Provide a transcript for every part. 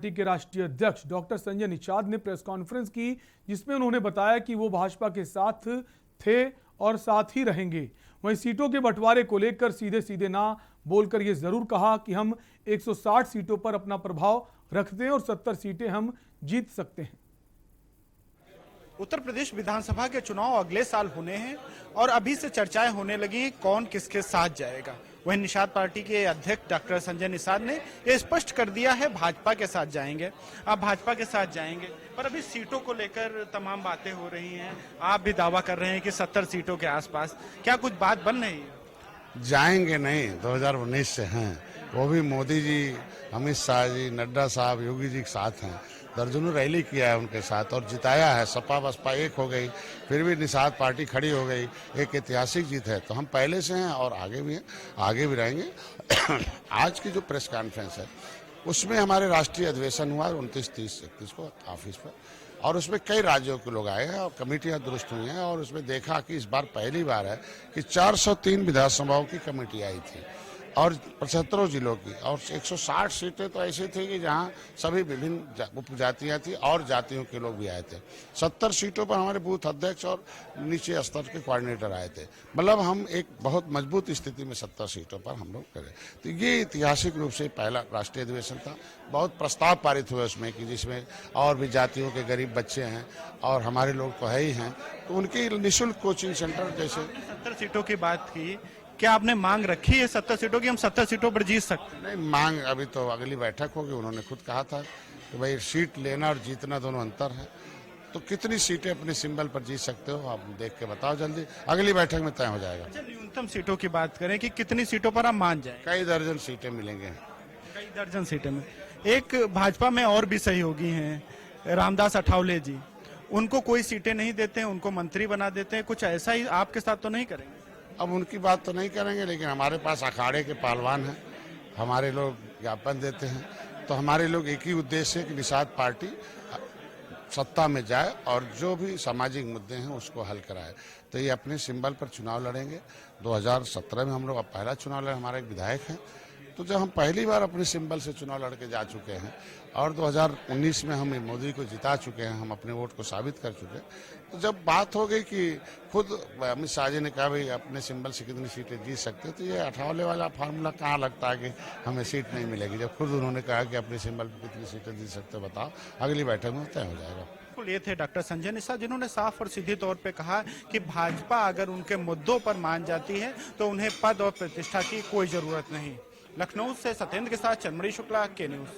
Party के राष्ट्रीय अध्यक्ष डॉक्टर संजय निषाद ने प्रेस कॉन्फ्रेंस की, जिसमें उन्होंने बताया कि वो भाजपा के साथ थे और साथ ही रहेंगे। वहीं सीटों के बंटवारे को लेकर सीधे सीधे ना बोलकर ये जरूर कहा कि हम 160 सीटों पर अपना प्रभाव रखते हैं और 70 सीटें हम जीत सकते हैं। उत्तर प्रदेश विधानसभा के चुनाव अगले साल होने हैं और अभी से चर्चाएं होने लगी हैं कौन किसके साथ जाएगा। वहीं निषाद पार्टी के अध्यक्ष डॉक्टर संजय निषाद ने यह स्पष्ट कर दिया है भाजपा के साथ जाएंगे। आप भाजपा के साथ जाएंगे, पर अभी सीटों को लेकर तमाम बातें हो रही हैं। आप भी दावा कर रहे हैं कि 70 सीटों के आसपास, क्या कुछ बात बन रही है? जाएंगे नहीं, 2019 से हैं, वो भी मोदी जी, अमित शाह जी, नड्डा साहब, योगी जी के साथ हैं। दर्जनों रैली किया है उनके साथ और जिताया है। सपा बसपा एक हो गई, फिर भी निषाद पार्टी खड़ी हो गई। एक ऐतिहासिक जीत है। तो हम पहले से हैं और आगे भी हैं, आगे भी रहेंगे। आज की जो प्रेस कॉन्फ्रेंस है उसमें हमारे राष्ट्रीय अधिवेशन हुआ 29, 30, 31 को ऑफिस पर, और उसमें कई राज्यों के लोग आए हैं और कमेटियां दुरुस्त हुई हैं। और उसमें देखा कि इस बार पहली बार है कि 403 विधानसभाओं की कमेटी आई थी और 75 जिलों की, और 160 सीटें तो ऐसी थी कि जहां सभी विभिन्न उपजातियां थी और जातियों के लोग भी आए थे। 70 सीटों पर हमारे बूथ अध्यक्ष और नीचे स्तर के कोऑर्डिनेटर आए थे। मतलब हम एक बहुत मजबूत स्थिति में 70 सीटों पर हम लोग करे। तो ये ऐतिहासिक रूप से पहला राष्ट्रीय अधिवेशन था। बहुत प्रस्ताव पारित हुए उसमें कि जिसमें और भी जातियों के गरीब बच्चे हैं और हमारे लोग तो है ही हैं, तो उनकी निःशुल्क कोचिंग सेंटर जैसे। 70 सीटों की बात की, क्या आपने मांग रखी है 70 सीटों की? हम 70 सीटों पर जीत सकते हैं? नहीं, मांग अभी तो अगली बैठक होगी। उन्होंने खुद कहा था कि भाई सीट लेना और जीतना दोनों अंतर है। तो कितनी सीटें अपने सिंबल पर जीत सकते हो आप देख के बताओ, जल्दी अगली बैठक में तय हो जाएगा। अच्छा, न्यूनतम सीटों की बात करें कि कितनी सीटों पर आप मान जाए? कई दर्जन सीटें मिलेंगे। कई दर्जन सीटें में। एक भाजपा में और भी सहयोगी हैं, रामदास अठावले जी, उनको कोई सीटें नहीं देते हैं, उनको मंत्री बना देते हैं। कुछ ऐसा ही आपके साथ तो नहीं करेंगे? अब उनकी बात तो नहीं करेंगे, लेकिन हमारे पास अखाड़े के पहलवान हैं, हमारे लोग ज्ञापन देते हैं। तो हमारे लोग एक ही उद्देश्य है कि निषाद पार्टी सत्ता में जाए और जो भी सामाजिक मुद्दे हैं उसको हल कराए। तो ये अपने सिंबल पर चुनाव लड़ेंगे। 2017 में हम लोग अब पहला चुनाव लड़े, हमारे एक विधायक हैं। तो जब हम पहली बार अपने सिंबल से चुनाव लड़के जा चुके हैं और 2019 में हम मोदी को जिता चुके हैं, हम अपने वोट को साबित कर चुके हैं। तो जब बात हो गई कि खुद अमित शाह जी ने कहा भाई अपने सिंबल से कितनी सीटें जीत सकते हैं, तो ये अठावले वाला फार्मूला कहाँ लगता है कि हमें सीट नहीं मिलेगी, जब खुद उन्होंने कहा कि अपने सिंबल पर कितनी सीटें जीत सकते हो बताओ। अगली बैठक में तय हो जाएगा। ये थे डॉक्टर संजय निषाद, जिन्होंने साफ और सीधे तौर पे कहा कि भाजपा अगर उनके मुद्दों पर मान जाती है तो उन्हें पद और प्रतिष्ठा की कोई जरूरत नहीं। लखनऊ से सत्येंद्र के साथ चंद्रमणि शुक्ला, के न्यूज।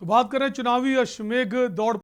तो बात करें चुनावी अश्वमेघ दौड़